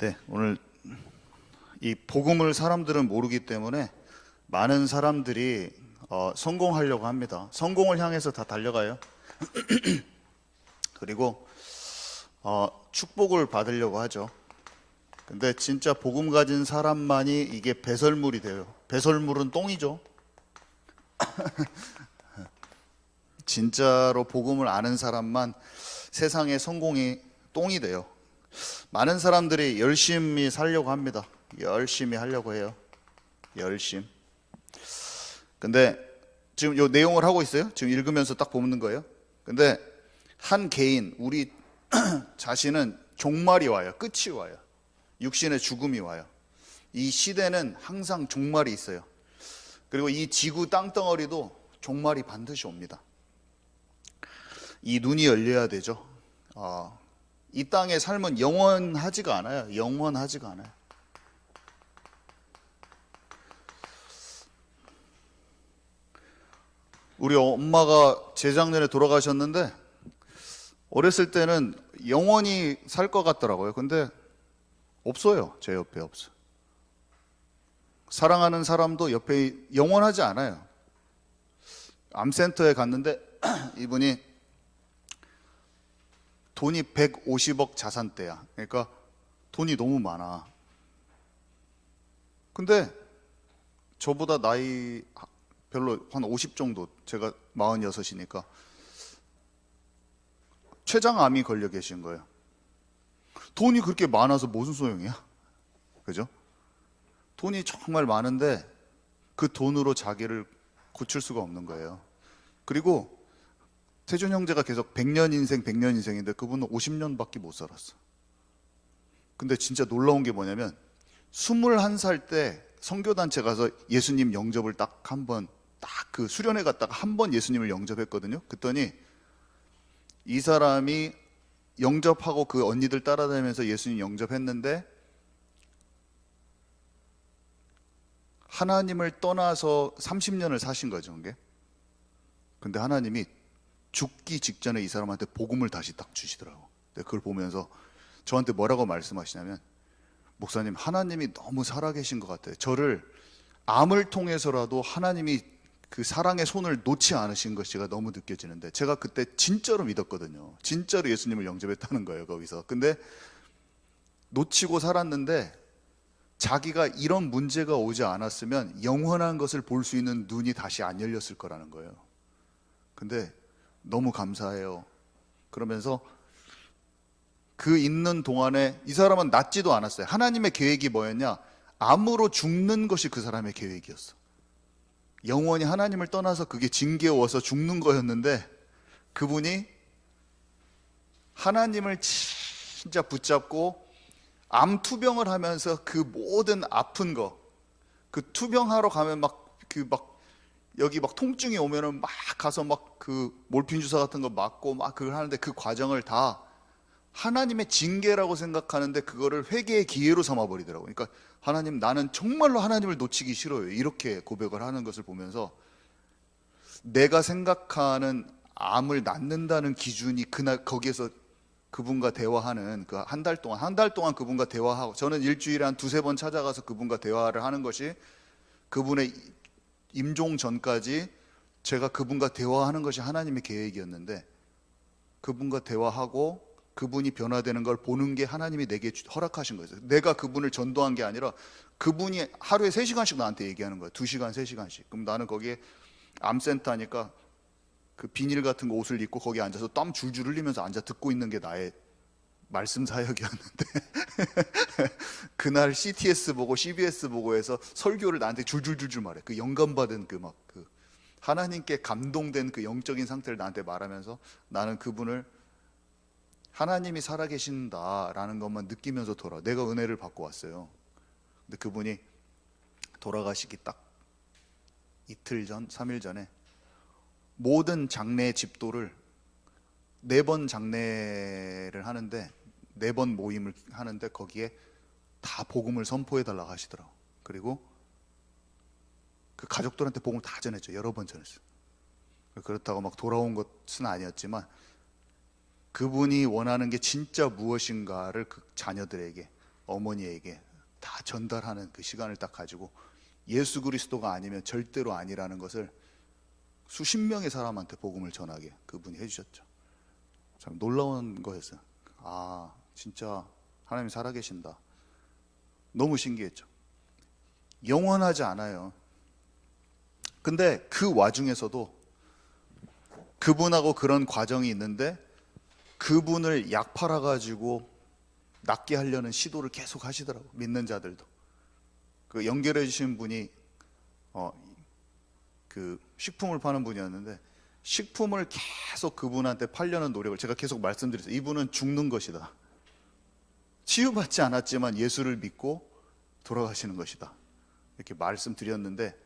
네, 오늘 이 복음을 사람들은 모르기 때문에 많은 사람들이 성공하려고 합니다. 성공을 향해서 다 달려가요. 그리고 축복을 받으려고 하죠. 근데 진짜 복음 가진 사람만이 이게 배설물이 돼요. 배설물은 똥이죠. 진짜로 복음을 아는 사람만 세상의 성공이 똥이 돼요. 많은 사람들이 열심히 살려고 합니다. 열심히 하려고 해요. 열심. 근데 지금 이 내용을 하고 있어요. 지금 읽으면서 딱 보는 거예요. 근데 한 개인, 우리 자신은 종말이 와요. 끝이 와요. 육신의 죽음이 와요. 이 시대는 항상 종말이 있어요. 그리고 이 지구 땅덩어리도 종말이 반드시 옵니다. 이 눈이 열려야 되죠. 이 땅의 삶은 영원하지가 않아요. 영원하지가 않아요. 우리 엄마가 재작년에 돌아가셨는데 어렸을 때는 영원히 살 것 같더라고요. 근데 없어요. 제 옆에 없어요. 사랑하는 사람도 옆에 영원하지 않아요. 암센터에 갔는데 이분이 돈이 150억 자산대야. 그러니까 돈이 너무 많아. 근데 저보다 나이 별로 한 50 정도, 제가 46이니까 췌장암이 걸려 계신 거예요. 돈이 그렇게 많아서 무슨 소용이야? 그죠? 돈이 정말 많은데 그 돈으로 자기를 고칠 수가 없는 거예요. 그리고 태준 형제가 계속 100년 인생, 100년 인생인데 그분은 50년밖에 못 살았어. 근데 진짜 놀라운 게 뭐냐면 21살 때 선교단체 가서 예수님 영접을 딱 한 번, 딱 그 수련회 갔다가 한 번 예수님을 영접했거든요. 그랬더니 이 사람이 영접하고 그 언니들 따라다니면서 예수님 영접했는데 하나님을 떠나서 30년을 사신 거죠, 그게. 근데 하나님이 죽기 직전에 이 사람한테 복음을 다시 딱 주시더라고. 근데 그걸 보면서 저한테 뭐라고 말씀하시냐면, 목사님, 하나님이 너무 살아계신 것 같아요. 저를 암을 통해서라도 하나님이 그 사랑의 손을 놓지 않으신 것이가 너무 느껴지는데, 제가 그때 진짜로 믿었거든요. 진짜로 예수님을 영접했다는 거예요, 거기서. 근데 놓치고 살았는데 자기가 이런 문제가 오지 않았으면 영원한 것을 볼 수 있는 눈이 다시 안 열렸을 거라는 거예요. 근데 너무 감사해요. 그러면서 그 있는 동안에 이 사람은 낫지도 않았어요. 하나님의 계획이 뭐였냐? 암으로 죽는 것이 그 사람의 계획이었어. 영원히 하나님을 떠나서 그게 징계워서 죽는 거였는데 그분이 하나님을 진짜 붙잡고 암 투병을 하면서 그 모든 아픈 거, 그 투병하러 가면 여기 막 통증이 오면은 막 가서 막 그 몰핀 주사 같은 거 맞고 막 그걸 하는데 그 과정을 다 하나님의 징계라고 생각하는데 그거를 회개의 기회로 삼아 버리더라고요. 그러니까 하나님, 나는 정말로 하나님을 놓치기 싫어요. 이렇게 고백을 하는 것을 보면서 내가 생각하는 암을 낫는다는 기준이 그날 거기에서 그분과 대화하는 그 한 달 동안 그분과 대화하고, 저는 일주일에 한 두세 번 찾아가서 그분과 대화를 하는 것이, 그분의 임종 전까지 제가 그분과 대화하는 것이 하나님의 계획이었는데, 그분과 대화하고 그분이 변화되는 걸 보는 게 하나님이 내게 허락하신 거예요. 내가 그분을 전도한 게 아니라 그분이 하루에 3시간씩 나한테 얘기하는 거예요. 2시간, 3시간씩. 그럼 나는 거기에 암센터니까 그 비닐 같은 거 옷을 입고 거기 앉아서 땀 줄줄 흘리면서 앉아 듣고 있는 게 나의 말씀 사역이었는데 그날 CTS 보고 CBS 보고 해서 설교를 나한테 줄줄줄줄 말해. 그 영감받은 그 하나님께 감동된 그 영적인 상태를 나한테 말하면서 나는 그분을 하나님이 살아계신다라는 것만 느끼면서 내가 은혜를 받고 왔어요. 근데 그분이 돌아가시기 딱 이틀 전, 3일 전에 모든 장례 집도를 4번 장례를 하는데 4번 모임을 하는데 거기에 다 복음을 선포해 달라고 하시더라고. 그리고 그 가족들한테 복음을 다 전했죠. 여러 번 전했어요. 그렇다고 막 돌아온 것은 아니었지만 그분이 원하는 게 진짜 무엇인가를 그 자녀들에게 어머니에게 다 전달하는 그 시간을 딱 가지고 예수 그리스도가 아니면 절대로 아니라는 것을 수십 명의 사람한테 복음을 전하게 그분이 해주셨죠. 참 놀라운 거였어요. 아, 진짜 하나님이 살아계신다. 너무 신기했죠. 영원하지 않아요. 근데 그 와중에서도 그분하고 그런 과정이 있는데 그분을 약 팔아가지고 낫게 하려는 시도를 계속 하시더라고. 믿는 자들도. 그 연결해 주신 분이 그 식품을 파는 분이었는데 식품을 계속 그분한테 팔려는 노력을 제가 계속 말씀드렸어요. 이분은 죽는 것이다. 치유받지 않았지만 예수를 믿고 돌아가시는 것이다. 이렇게 말씀드렸는데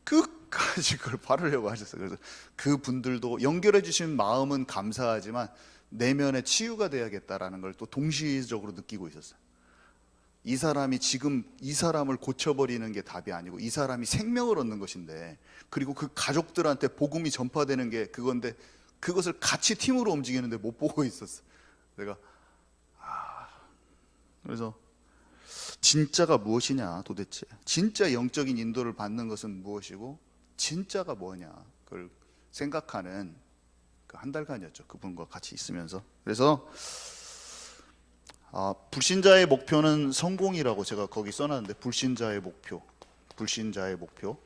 끝까지 그걸 팔으려고 하셨어요. 그래서 그분들도 연결해 주신 마음은 감사하지만 내면에 치유가 돼야겠다라는 걸 또 동시적으로 느끼고 있었어요. 이 사람이 지금 이 사람을 고쳐버리는 게 답이 아니고 이 사람이 생명을 얻는 것인데, 그리고 그 가족들한테 복음이 전파되는 게 그건데 그것을 같이 팀으로 움직이는데 못 보고 있었어. 내가 그래서 진짜가 무엇이냐 도대체, 진짜 영적인 인도를 받는 것은 무엇이고 진짜가 뭐냐 그걸 생각하는 그 한 달간이었죠. 그분과 같이 있으면서. 그래서 불신자의 목표는 성공이라고 제가 거기 써놨는데, 불신자의 목표, 불신자의 목표.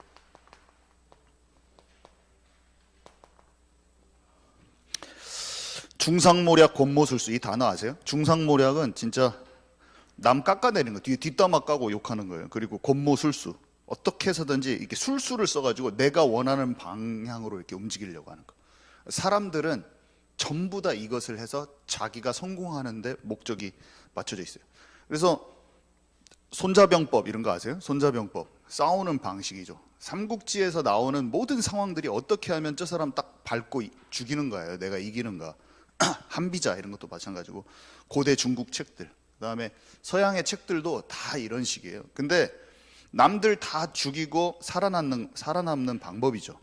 중상모략 권모술수, 이 단어 아세요? 중상모략은 진짜 남 깎아내리는 거, 뒤에 뒷담화 까고 욕하는 거예요. 그리고 권모술수, 어떻게 해서든지 이렇게 술수를 써가지고 내가 원하는 방향으로 이렇게 움직이려고 하는 거. 사람들은 전부 다 이것을 해서 자기가 성공하는데 목적이 맞춰져 있어요. 그래서 손자병법 이런 거 아세요? 손자병법, 싸우는 방식이죠. 삼국지에서 나오는 모든 상황들이 어떻게 하면 저 사람 딱 밟고 죽이는 거예요. 내가 이기는가. 한비자 이런 것도 마찬가지고, 고대 중국 책들, 그다음에 서양의 책들도 다 이런 식이에요. 근데 남들 다 죽이고 살아남는 방법이죠.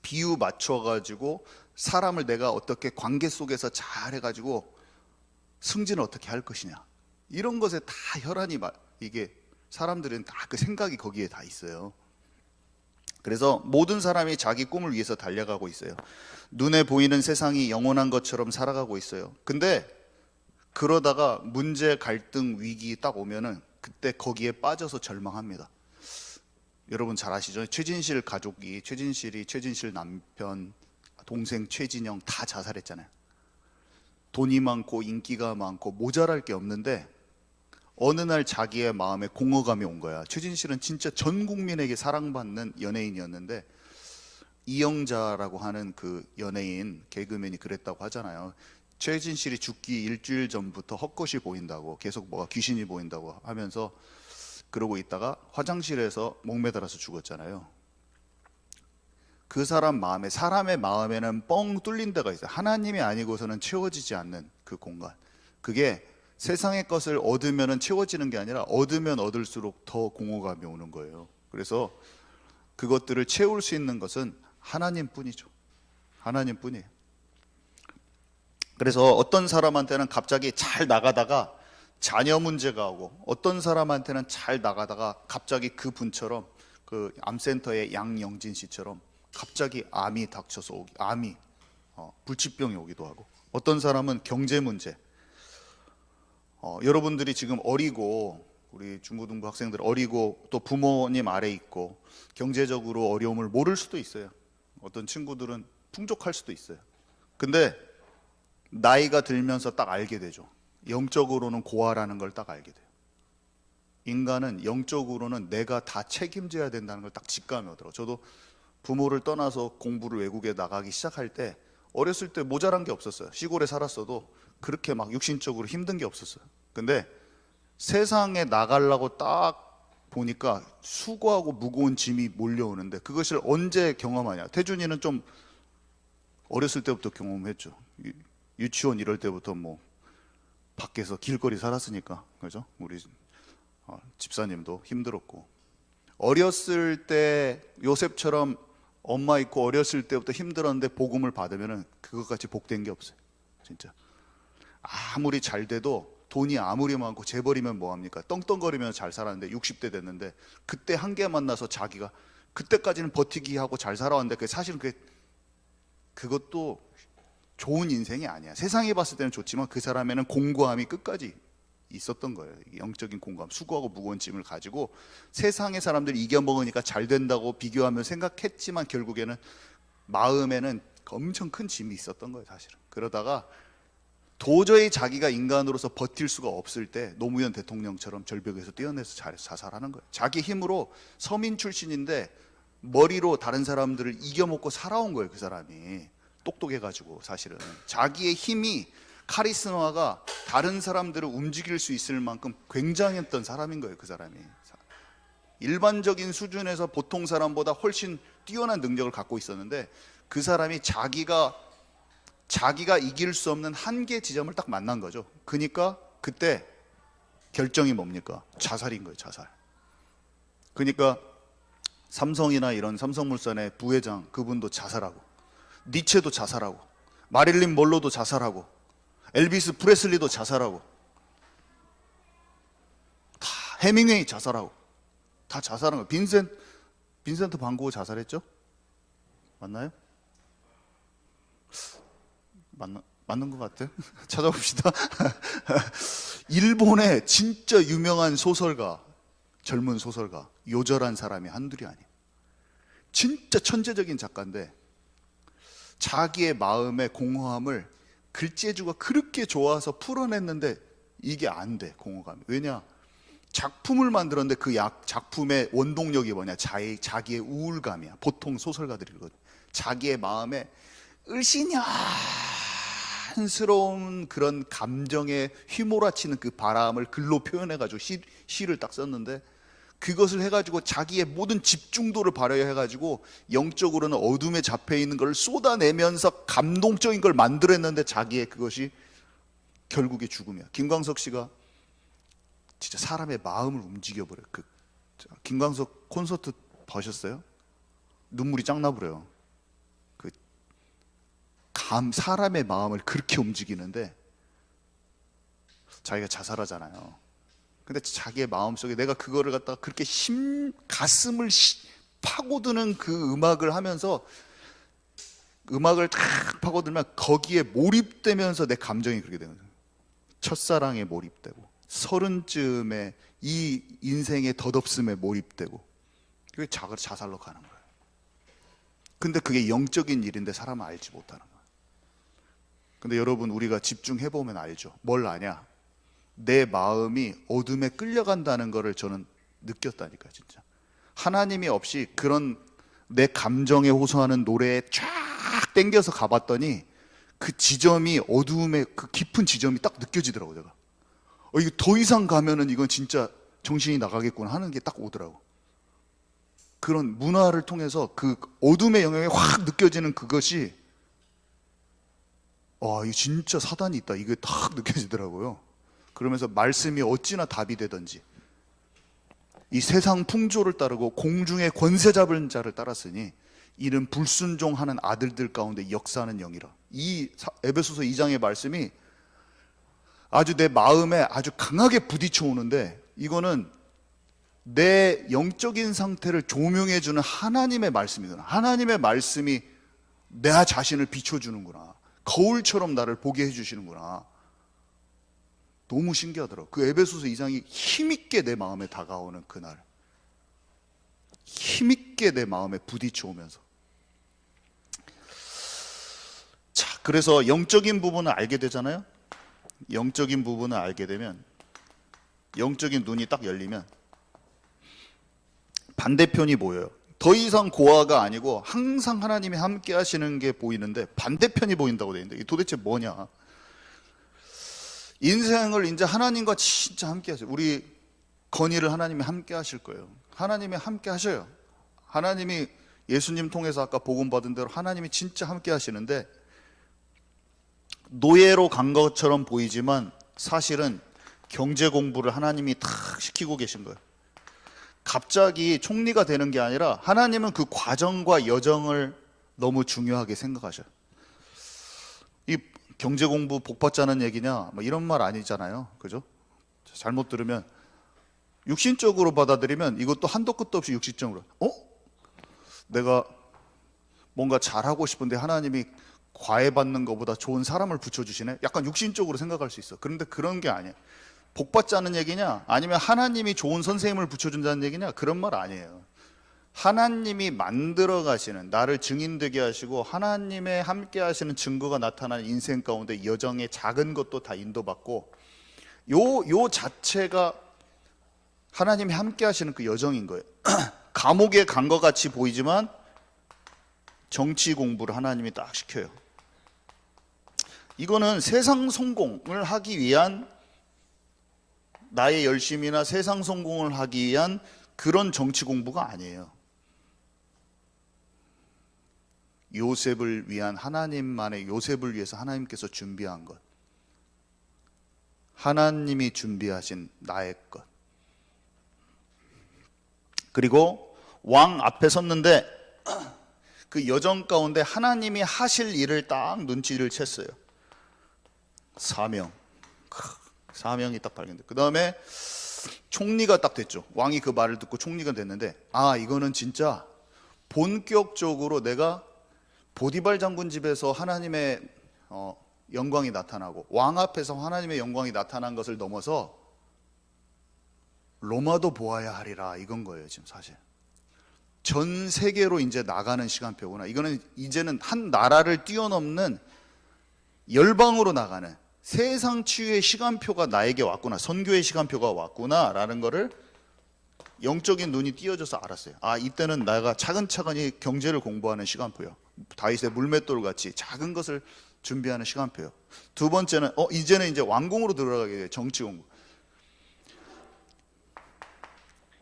비유 맞춰가지고 사람을 내가 어떻게 관계 속에서 잘 해가지고 승진을 어떻게 할 것이냐, 이런 것에 다 혈안이 이게 사람들은 다 그 생각이 거기에 다 있어요. 그래서 모든 사람이 자기 꿈을 위해서 달려가고 있어요. 눈에 보이는 세상이 영원한 것처럼 살아가고 있어요. 근데 그러다가 문제, 갈등, 위기 딱 오면은 그때 거기에 빠져서 절망합니다. 여러분 잘 아시죠? 최진실 가족이, 최진실 남편, 동생 최진영 다 자살했잖아요. 돈이 많고 인기가 많고 모자랄 게 없는데 어느 날 자기의 마음에 공허감이 온 거야. 최진실은 진짜 전 국민에게 사랑받는 연예인이었는데, 이영자라고 하는 그 연예인 개그맨이 그랬다고 하잖아요. 최진실이 죽기 일주일 전부터 헛것이 보인다고, 계속 뭐가 귀신이 보인다고 하면서 그러고 있다가 화장실에서 목매달아서 죽었잖아요. 그 사람 마음에, 사람의 마음에는 뻥 뚫린 데가 있어요. 하나님이 아니고서는 채워지지 않는 그 공간. 그게 세상의 것을 얻으면 채워지는 게 아니라 얻으면 얻을수록 더 공허감이 오는 거예요. 그래서 그것들을 채울 수 있는 것은 하나님뿐이죠. 하나님뿐이에요. 그래서 어떤 사람한테는 갑자기 잘 나가다가 자녀 문제가 오고, 어떤 사람한테는 잘 나가다가 갑자기 그 분처럼, 그 암센터의 양영진 씨처럼 갑자기 암이 닥쳐서 불치병이 오기도 하고, 어떤 사람은 경제 문제. 여러분들이 지금 어리고, 우리 중고등부 학생들 어리고 또 부모님 아래 있고 경제적으로 어려움을 모를 수도 있어요. 어떤 친구들은 풍족할 수도 있어요. 근데 나이가 들면서 딱 알게 되죠. 영적으로는 고아라는 걸 딱 알게 돼요. 인간은 영적으로는 내가 다 책임져야 된다는 걸 딱 직감이 오더라고요. 저도 부모를 떠나서 공부를 외국에 나가기 시작할 때 어렸을 때 모자란 게 없었어요. 시골에 살았어도 그렇게 막 육신적으로 힘든 게 없었어요. 근데 세상에 나가려고 딱 보니까 수고하고 무거운 짐이 몰려오는데, 그것을 언제 경험하냐. 태준이는 좀 어렸을 때부터 경험했죠. 유치원 이럴 때부터 뭐 밖에서 길거리 살았으니까, 그죠? 우리 집사님도 힘들었고, 어렸을 때 요셉처럼 엄마 있고 어렸을 때부터 힘들었는데 복음을 받으면은 그것같이 복된 게 없어요. 진짜 아무리 잘 돼도 돈이 아무리 많고 재벌이면 뭐합니까? 떵떵거리면서 잘 살았는데 60대 됐는데 그때 한계 만나서 자기가 그때까지는 버티기 하고 잘 살아왔는데 사실은 그것도 좋은 인생이 아니야. 세상에 봤을 때는 좋지만 그 사람에는 공고함이 끝까지 있었던 거예요. 영적인 공감, 수고하고 무거운 짐을 가지고 세상의 사람들이 이겨먹으니까 잘 된다고 비교하며 생각했지만 결국에는 마음에는 엄청 큰 짐이 있었던 거예요, 사실은. 그러다가 도저히 자기가 인간으로서 버틸 수가 없을 때 노무현 대통령처럼 절벽에서 뛰어내서 자살하는 거예요. 자기 힘으로 서민 출신인데 머리로 다른 사람들을 이겨먹고 살아온 거예요, 그 사람이. 똑똑해가지고 사실은 자기의 힘이 카리스마가 다른 사람들을 움직일 수 있을 만큼 굉장했던 사람인 거예요, 그 사람이. 일반적인 수준에서 보통 사람보다 훨씬 뛰어난 능력을 갖고 있었는데 그 사람이 자기가 이길 수 없는 한계 지점을 딱 만난 거죠. 그러니까 그때 결정이 뭡니까? 자살인 거예요, 자살. 그러니까 삼성이나 이런 삼성물산의 부회장 그분도 자살하고, 니체도 자살하고, 마릴린 몰로도 자살하고, 엘비스 프레슬리도 자살하고, 다 해밍웨이 자살하고, 다 자살한 거예요. 빈센트 반 고흐 자살했죠? 맞나요? 맞는 것 같아요. 찾아봅시다. 일본의 진짜 유명한 소설가, 젊은 소설가, 요절한 사람이 한둘이 아니에요. 진짜 천재적인 작가인데 자기의 마음의 공허함을 글재주가 그렇게 좋아서 풀어냈는데 이게 안 돼, 공허감이. 왜냐? 작품을 만들었는데 그 작품의 원동력이 뭐냐? 자기의 우울감이야. 보통 소설가들이 그러거든. 자기의 마음에 을씨년스러운 그런 감정에 휘몰아치는 그 바람을 글로 표현해가지고 시를 딱 썼는데 그것을 해가지고 자기의 모든 집중도를 발휘해가지고 영적으로는 어둠에 잡혀있는 걸 쏟아내면서 감동적인 걸 만들었는데 자기의 그것이 결국에 죽음이야. 김광석 씨가 진짜 사람의 마음을 움직여버려요. 김광석 콘서트 보셨어요? 눈물이 짱 나버려요. 사람의 마음을 그렇게 움직이는데 자기가 자살하잖아요. 근데 자기의 마음속에 내가 그거를 갖다가 그렇게 가슴을 파고드는 그 음악을 하면서 음악을 탁 파고들면 거기에 몰입되면서 내 감정이 그렇게 되는 거예요. 첫사랑에 몰입되고 30쯤에 이 인생의 덧없음에 몰입되고 그게 자살로 가는 거예요. 근데 그게 영적인 일인데 사람은 알지 못하는 거예요. 근데 여러분 우리가 집중해보면 알죠. 뭘 아냐? 내 마음이 어둠에 끌려간다는 것을 저는 느꼈다니까요, 진짜. 하나님이 없이 그런 내 감정에 호소하는 노래에 쫙 땡겨서 가봤더니 그 지점이 어두움의 그 깊은 지점이 딱 느껴지더라고요, 제가. 이거 더 이상 가면은 이건 진짜 정신이 나가겠구나 하는 게 딱 오더라고. 그런 문화를 통해서 그 어둠의 영역이 확 느껴지는 그것이 이거 진짜 사단이 있다. 이게 딱 느껴지더라고요. 그러면서 말씀이 어찌나 답이 되든지 이 세상 풍조를 따르고 공중의 권세 잡은 자를 따랐으니 이는 불순종하는 아들들 가운데 역사하는 영이라. 이 에베소서 2장의 말씀이 아주 내 마음에 아주 강하게 부딪혀 오는데 이거는 내 영적인 상태를 조명해주는 하나님의 말씀이구나. 하나님의 말씀이 내 자신을 비춰주는구나. 거울처럼 나를 보게 해주시는구나. 너무 신기하더라고요. 그 에베소서 2장이 힘있게 내 마음에 다가오는 그날, 힘있게 내 마음에 부딪혀 오면서, 자, 그래서 영적인 부분을 알게 되잖아요. 영적인 부분을 알게 되면, 영적인 눈이 딱 열리면 반대편이 보여요. 더 이상 고아가 아니고 항상 하나님이 함께 하시는 게 보이는데 반대편이 보인다고 되어 있는데 이게 도대체 뭐냐? 인생을 이제 하나님과 진짜 함께 하세요. 우리 건의를 하나님이 함께 하실 거예요. 하나님이 함께 하셔요. 하나님이 예수님 통해서 아까 복음 받은 대로 하나님이 진짜 함께 하시는데 노예로 간 것처럼 보이지만 사실은 경제 공부를 하나님이 탁 시키고 계신 거예요. 갑자기 총리가 되는 게 아니라 하나님은 그 과정과 여정을 너무 중요하게 생각하셔요. 이 경제 공부 복 받자는 얘기냐 뭐 이런 말 아니잖아요. 그죠? 잘못 들으면 육신적으로 받아들이면 이것도 한도 끝도 없이 육신적으로 내가 뭔가 잘하고 싶은데 하나님이 과외받는 것보다 좋은 사람을 붙여주시네? 약간 육신적으로 생각할 수 있어. 그런데 그런 게 아니에요. 복 받자는 얘기냐 아니면 하나님이 좋은 선생님을 붙여준다는 얘기냐, 그런 말 아니에요. 하나님이 만들어 가시는, 나를 증인되게 하시고 하나님의 함께 하시는 증거가 나타나는 인생 가운데 여정의 작은 것도 다 인도받고 요 자체가 하나님이 함께 하시는 그 여정인 거예요. 감옥에 간 것 같이 보이지만 정치 공부를 하나님이 딱 시켜요. 이거는 세상 성공을 하기 위한 나의 열심이나 세상 성공을 하기 위한 그런 정치 공부가 아니에요. 요셉을 위한 하나님만의, 요셉을 위해서 하나님께서 준비한 것, 하나님이 준비하신 나의 것. 그리고 왕 앞에 섰는데 그 여정 가운데 하나님이 하실 일을 딱 눈치를 챘어요. 사명이 딱 발견돼. 그 다음에 총리가 딱 됐죠. 왕이 그 말을 듣고 총리가 됐는데, 이거는 진짜 본격적으로 내가 보디발 장군 집에서 하나님의 영광이 나타나고 왕 앞에서 하나님의 영광이 나타난 것을 넘어서 로마도 보아야 하리라, 이건 거예요. 지금 사실 전 세계로 이제 나가는 시간표구나. 이거는 이제는 한 나라를 뛰어넘는 열방으로 나가는 세상 치유의 시간표가 나에게 왔구나, 선교의 시간표가 왔구나 라는 거를 영적인 눈이 띄어져서 알았어요. 이때는 내가 차근차근히 경제를 공부하는 시간표요. 다윗의 물맷돌 같이 작은 것을 준비하는 시간표요. 두 번째는 이제는 이제 왕궁으로 들어가게 돼요. 정치 공부.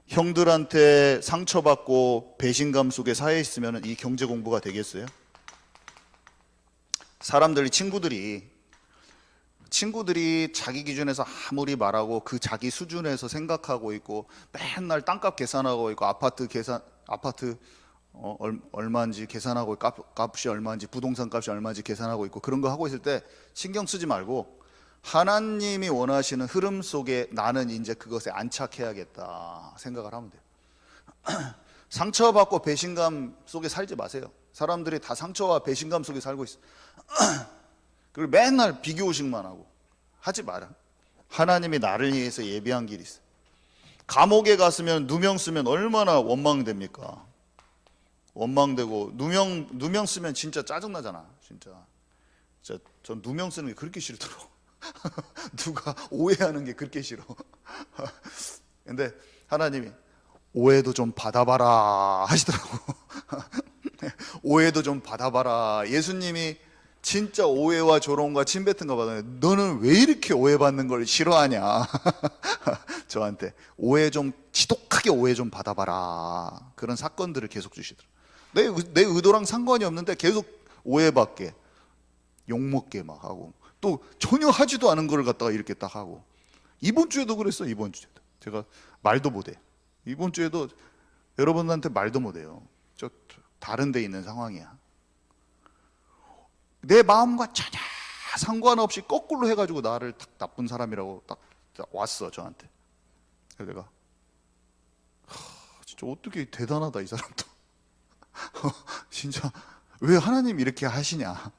형들한테 상처받고 배신감 속에 사해 있으면 이 경제 공부가 되겠어요? 친구들이 자기 기준에서 아무리 말하고 그 자기 수준에서 생각하고 있고 맨날 땅값 계산하고 있고 아파트 얼마인지 계산하고 값이 얼마인지 부동산 값이 얼마인지 계산하고 있고 그런 거 하고 있을 때 신경 쓰지 말고 하나님이 원하시는 흐름 속에 나는 이제 그것에 안착해야겠다 생각을 하면 돼요. 상처받고 배신감 속에 살지 마세요. 사람들이 다 상처와 배신감 속에 살고 있어. 그리고 맨날 비교의식만 하고 하지 마라. 하나님이 나를 위해서 예비한 길이 있어. 감옥에 갔으면 누명 쓰면 얼마나 원망됩니까? 원망되고 누명 쓰면 진짜 짜증나잖아. 진짜 전 누명 쓰는 게 그렇게 싫더라고. 누가 오해하는 게 그렇게 싫어. 근데 하나님이 오해도 좀 받아봐라 하시더라고. 오해도 좀 받아봐라. 예수님이 진짜 오해와 조롱과 침뱉은 거 받았는데 너는 왜 이렇게 오해받는 걸 싫어하냐. 저한테 지독하게 오해 좀 받아봐라. 그런 사건들을 계속 주시더라고요. 내 의도랑 상관이 없는데 계속 오해받게, 욕먹게 막 하고, 또 전혀 하지도 않은 걸 갖다가 이렇게 딱 하고. 이번 주에도 그랬어. 이번 주에도 제가 말도 못해. 이번 주에도 여러분한테 말도 못해요. 저 다른 데 있는 상황이야. 내 마음과 전혀 상관없이 거꾸로 해가지고 나를 딱 나쁜 사람이라고 딱 왔어 저한테. 그래서 내가 진짜 어떻게 대단하다 이 사람도. 진짜 왜 하나님 이렇게 하시냐.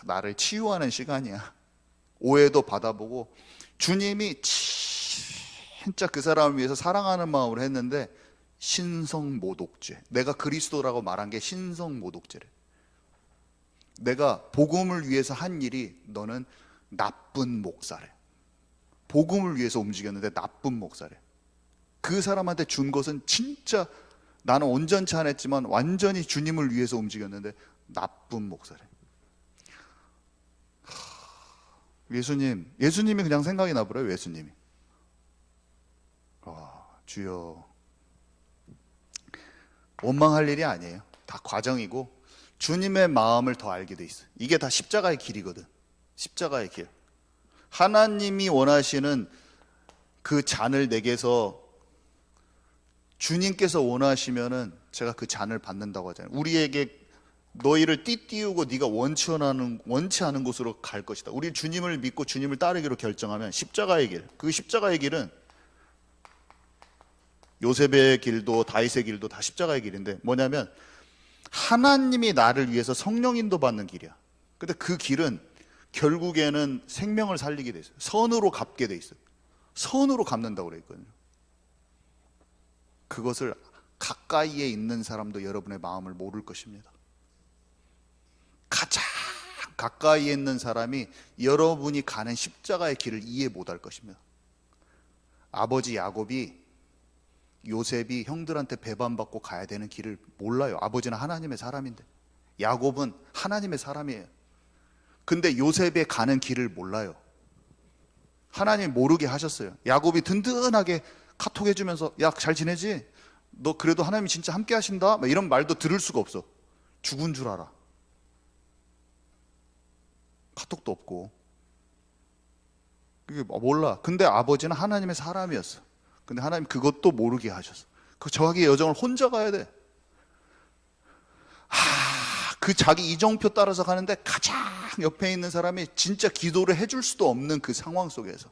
나를 치유하는 시간이야. 오해도 받아보고 주님이 진짜 그 사람을 위해서 사랑하는 마음으로 했는데 신성모독죄. 내가 그리스도라고 말한 게 신성모독죄래. 내가 복음을 위해서 한 일이 너는 나쁜 목사래. 복음을 위해서 움직였는데 나쁜 목사래. 그 사람한테 준 것은 진짜 나는 온전치 않았지만 완전히 주님을 위해서 움직였는데 나쁜 목사래. 예수님이 그냥 생각이 나버려요. 예수님이. 주여. 원망할 일이 아니에요. 다 과정이고 주님의 마음을 더 알게 돼 있어요. 이게 다 십자가의 길이거든. 십자가의 길. 하나님이 원하시는 그 잔을 내게서 주님께서 원하시면은 제가 그 잔을 받는다고 하잖아요. 우리에게 너희를 띠띠우고 네가 원치 않은 곳으로 갈 것이다. 우리 주님을 믿고 주님을 따르기로 결정하면 십자가의 길, 그 십자가의 길은 요셉의 길도 다윗의 길도 다 십자가의 길인데 뭐냐면 하나님이 나를 위해서 성령 인도 받는 길이야. 근데 그 길은 결국에는 생명을 살리게 돼 있어요. 선으로 갚게 돼 있어요. 선으로 갚는다고 그랬거든요. 그것을 가까이에 있는 사람도 여러분의 마음을 모를 것입니다. 가장 가까이에 있는 사람이 여러분이 가는 십자가의 길을 이해 못할 것입니다. 아버지 야곱이 요셉이 형들한테 배반받고 가야 되는 길을 몰라요. 아버지는 하나님의 사람인데, 야곱은 하나님의 사람이에요. 근데 요셉이 가는 길을 몰라요. 하나님 모르게 하셨어요. 야곱이 든든하게 카톡 해주면서 야, 잘 지내지? 너 그래도 하나님이 진짜 함께 하신다? 이런 말도 들을 수가 없어. 죽은 줄 알아. 카톡도 없고. 그게 몰라. 근데 아버지는 하나님의 사람이었어. 근데 하나님 그것도 모르게 하셨어. 그 자기의 여정을 혼자 가야 돼. 그 자기 이정표 따라서 가는데 가장 옆에 있는 사람이 진짜 기도를 해줄 수도 없는 그 상황 속에서,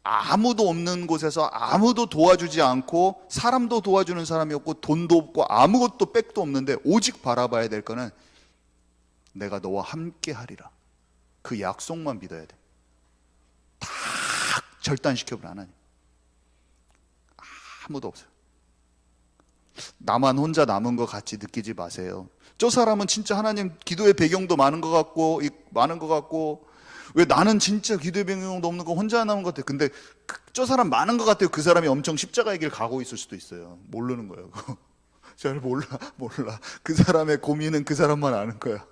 아무도 없는 곳에서 아무도 도와주지 않고 사람도 도와주는 사람이 없고 돈도 없고 아무것도 백도 없는데 오직 바라봐야 될 거는 내가 너와 함께 하리라. 그 약속만 믿어야 돼. 다 절단시켜버려. 하나님 아무도 없어요. 나만 혼자 남은 것 같이 느끼지 마세요. 저 사람은 진짜 하나님 기도의 배경도 많은 것 같고 왜 나는 진짜 기도의 배경도 없는 거 혼자 남은 것 같아요. 근데 저 사람 많은 것 같아요. 그 사람이 엄청 십자가의 길 가고 있을 수도 있어요. 모르는 거예요. 잘 몰라. 그 사람의 고민은 그 사람만 아는 거야.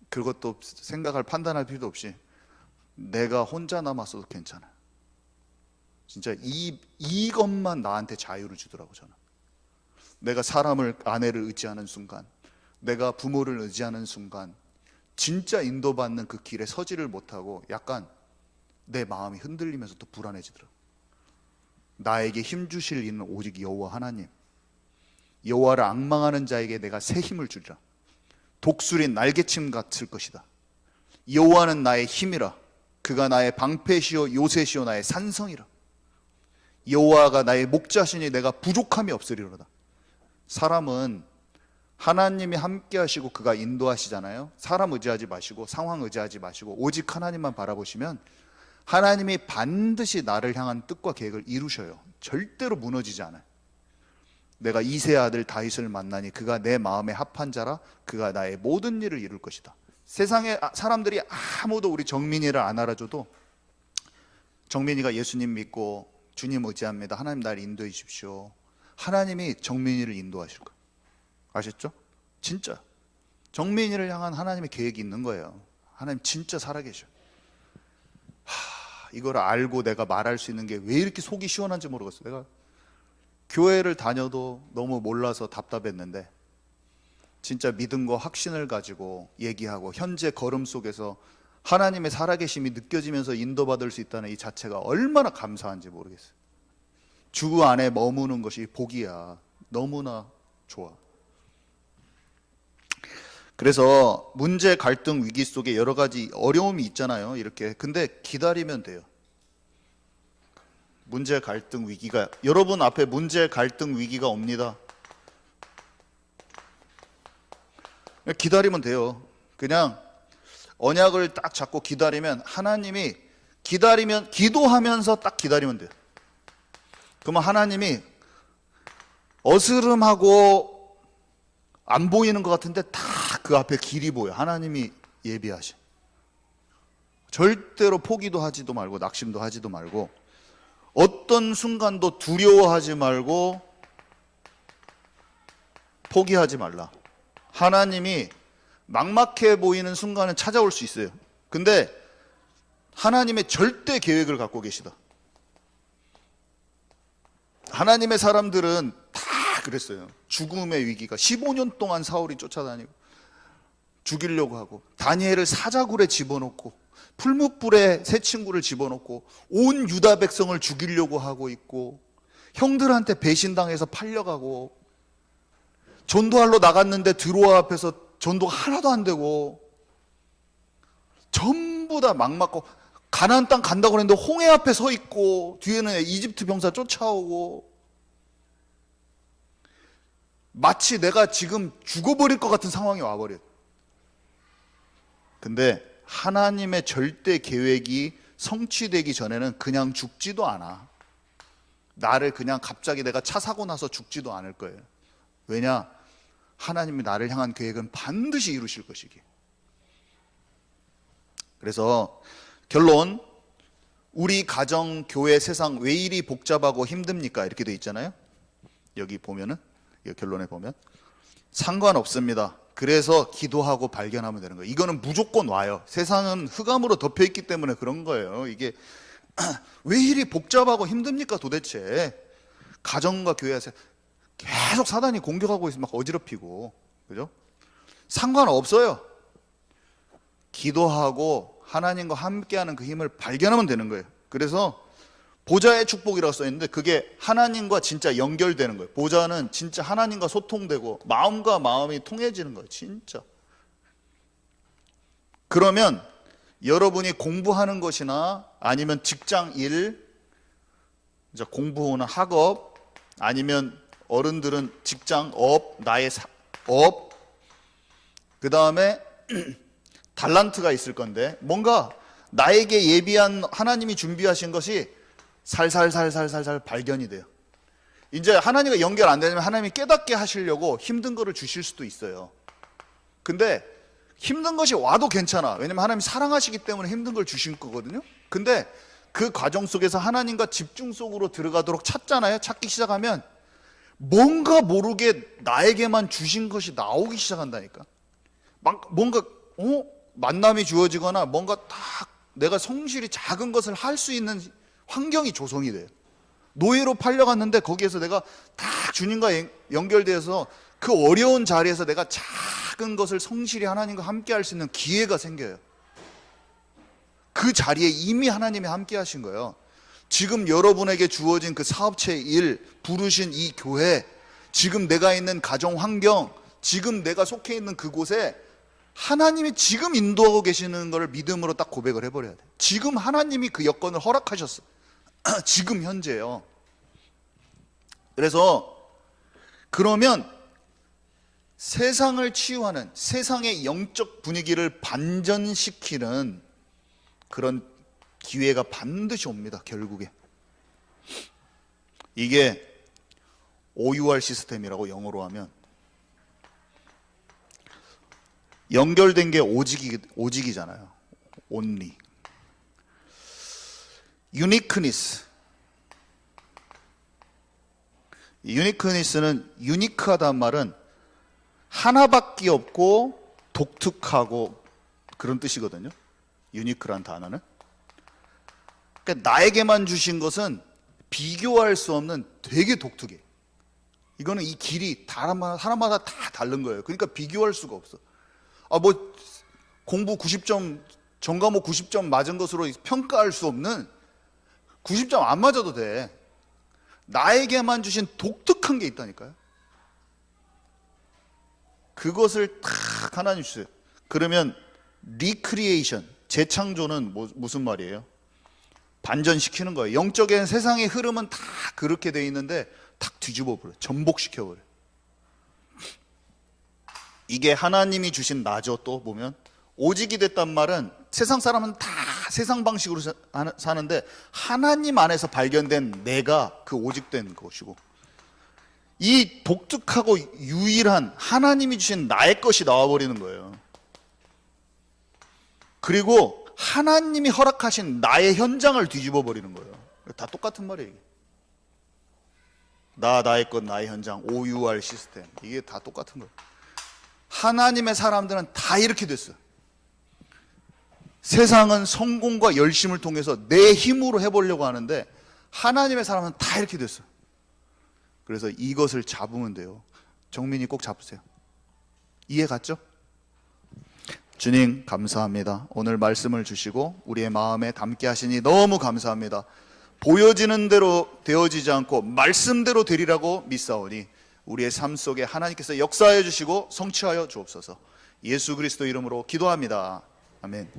그것도 생각할 판단할 필요도 없이 내가 혼자 남았어도 괜찮아요. 진짜 이것만 나한테 자유를 주더라고. 저는 내가 아내를 의지하는 순간, 내가 부모를 의지하는 순간 진짜 인도받는 그 길에 서지를 못하고 약간 내 마음이 흔들리면서 또 불안해지더라고. 나에게 힘 주실 이는 오직 여호와 하나님. 여호와를 앙망하는 자에게 내가 새 힘을 주리라. 독수리 날개침 같을 것이다. 여호와는 나의 힘이라. 그가 나의 방패시오 요새시오 나의 산성이라. 여호와가 나의 목자시니 내가 부족함이 없으리로다. 사람은 하나님이 함께 하시고 그가 인도하시잖아요. 사람 의지하지 마시고 상황 의지하지 마시고 오직 하나님만 바라보시면 하나님이 반드시 나를 향한 뜻과 계획을 이루셔요. 절대로 무너지지 않아요. 내가 이새의 아들 다윗을 만나니 그가 내 마음에 합한 자라. 그가 나의 모든 일을 이룰 것이다. 세상에 사람들이 아무도 우리 정민이를 안 알아줘도 정민이가 예수님 믿고 주님 의지합니다. 하나님 날 인도해 주십시오. 하나님이 정민이를 인도하실 거예요. 아셨죠? 진짜 정민이를 향한 하나님의 계획이 있는 거예요. 하나님 진짜 살아계셔. 이걸 알고 내가 말할 수 있는 게 왜 이렇게 속이 시원한지 모르겠어. 내가 교회를 다녀도 너무 몰라서 답답했는데 진짜 믿음과 확신을 가지고 얘기하고 현재 걸음 속에서 하나님의 살아계심이 느껴지면서 인도받을 수 있다는 이 자체가 얼마나 감사한지 모르겠어요. 주 안에 머무는 것이 복이야. 너무나 좋아. 그래서 문제, 갈등, 위기 속에 여러 가지 어려움이 있잖아요. 이렇게. 근데 기다리면 돼요. 문제, 갈등, 위기가 여러분 앞에 문제, 갈등, 위기가 옵니다. 기다리면 돼요. 그냥 언약을 딱 잡고 기다리면 하나님이 기도하면서 딱 기다리면 돼요. 그러면 하나님이 어스름하고 안 보이는 것 같은데 다 그 앞에 길이 보여. 하나님이 예비하셔. 절대로 포기도 하지도 말고 낙심도 하지도 말고 어떤 순간도 두려워하지 말고 포기하지 말라. 하나님이 막막해 보이는 순간은 찾아올 수 있어요. 근데 하나님의 절대 계획을 갖고 계시다. 하나님의 사람들은 다 그랬어요. 죽음의 위기가 15년 동안 사울이 쫓아다니고 죽이려고 하고 다니엘을 사자굴에 집어넣고 풀무불에 새 친구를 집어넣고 온 유다 백성을 죽이려고 하고 있고 형들한테 배신당해서 팔려가고 전도하러 나갔는데 드로아 앞에서 전도가 하나도 안 되고 전부 다 막 맞고, 가나안 땅 간다고 그랬는데 홍해 앞에 서 있고 뒤에는 이집트 병사 쫓아오고, 마치 내가 지금 죽어버릴 것 같은 상황이 와버려요. 근데 하나님의 절대 계획이 성취되기 전에는 그냥 죽지도 않아. 나를 그냥 갑자기 내가 차 사고 나서 죽지도 않을 거예요. 왜냐? 하나님이 나를 향한 계획은 반드시 이루실 것이기에. 그래서 결론, 우리 가정, 교회, 세상 왜 이리 복잡하고 힘듭니까? 이렇게 돼 있잖아요. 여기 보면은, 결론에 보면 상관없습니다. 그래서 기도하고 발견하면 되는 거예요. 이거는 무조건 와요. 세상은 흑암으로 덮여 있기 때문에 그런 거예요. 이게 왜 이리 복잡하고 힘듭니까 도대체? 가정과 교회에서 계속 사단이 공격하고 있으면 막 어지럽히고, 그죠? 상관없어요. 기도하고 하나님과 함께하는 그 힘을 발견하면 되는 거예요. 그래서 보좌의 축복이라고 써있는데 그게 하나님과 진짜 연결되는 거예요. 보좌는 진짜 하나님과 소통되고 마음과 마음이 통해지는 거예요. 진짜. 그러면 여러분이 공부하는 것이나 아니면 직장 일, 공부나 학업, 아니면 어른들은 직장, 업, 나의 업, 그 다음에 달란트가 있을 건데 뭔가 나에게 예비한 하나님이 준비하신 것이 살살살살살살 발견이 돼요. 이제 하나님과 연결 안 되면 하나님이 깨닫게 하시려고 힘든 거를 주실 수도 있어요. 근데 힘든 것이 와도 괜찮아. 왜냐면 하나님이 사랑하시기 때문에 힘든 걸 주신 거거든요. 근데 그 과정 속에서 하나님과 집중 속으로 들어가도록 찾잖아요. 찾기 시작하면 뭔가 모르게 나에게만 주신 것이 나오기 시작한다니까. 막 뭔가 만남이 주어지거나 뭔가 딱 내가 성실히 작은 것을 할 수 있는 환경이 조성이 돼요. 노예로 팔려갔는데 거기에서 내가 딱 주님과 연결돼서 그 어려운 자리에서 내가 작은 것을 성실히 하나님과 함께 할 수 있는 기회가 생겨요. 그 자리에 이미 하나님이 함께 하신 거예요. 지금 여러분에게 주어진 그 사업체 일, 부르신 이 교회, 지금 내가 있는 가정 환경, 지금 내가 속해 있는 그곳에 하나님이 지금 인도하고 계시는 것을 믿음으로 딱 고백을 해버려야 돼. 지금 하나님이 그 여건을 허락하셨어. 지금 현재요. 그래서 그러면 세상을 치유하는, 세상의 영적 분위기를 반전시키는 그런 기회가 반드시 옵니다. 결국에 이게 OUR 시스템이라고 영어로 하면, 연결된 게 오직이잖아요. only. 유니크니스는 유니크하다는 말은 하나밖에 없고 독특하고 그런 뜻이거든요. 유니크란 단어는. 그러니까 나에게만 주신 것은 비교할 수 없는 되게 독특해. 이거는 이 길이 사람마다 다 다른 거예요. 그러니까 비교할 수가 없어. 공부 90점, 전과목 90점 맞은 것으로 평가할 수 없는, 90점 안 맞아도 돼. 나에게만 주신 독특한 게 있다니까요. 그것을 딱 하나님 주세요. 그러면 리크리에이션, 재창조는 무슨 말이에요? 반전시키는 거예요. 영적인 세상의 흐름은 다 그렇게 돼 있는데 탁 뒤집어 버려, 전복시켜 버려. 이게 하나님이 주신 나죠. 또 보면 오직이 됐단 말은 세상 사람은 다 세상 방식으로 사는데 하나님 안에서 발견된 내가 그 오직된 것이고, 이 독특하고 유일한 하나님이 주신 나의 것이 나와버리는 거예요. 그리고 하나님이 허락하신 나의 현장을 뒤집어 버리는 거예요. 다 똑같은 말이에요. 이게. 나의 것, 나의 현장, OUR 시스템, 이게 다 똑같은 거예요. 하나님의 사람들은 다 이렇게 됐어요. 세상은 성공과 열심을 통해서 내 힘으로 해보려고 하는데 하나님의 사람은 다 이렇게 됐어요. 그래서 이것을 잡으면 돼요. 정민이 꼭 잡으세요. 이해 갔죠? 주님 감사합니다. 오늘 말씀을 주시고 우리의 마음에 담게 하시니 너무 감사합니다. 보여지는 대로 되어지지 않고 말씀대로 되리라고 믿사오니 우리의 삶 속에 하나님께서 역사하여 주시고 성취하여 주옵소서. 예수 그리스도 이름으로 기도합니다. 아멘.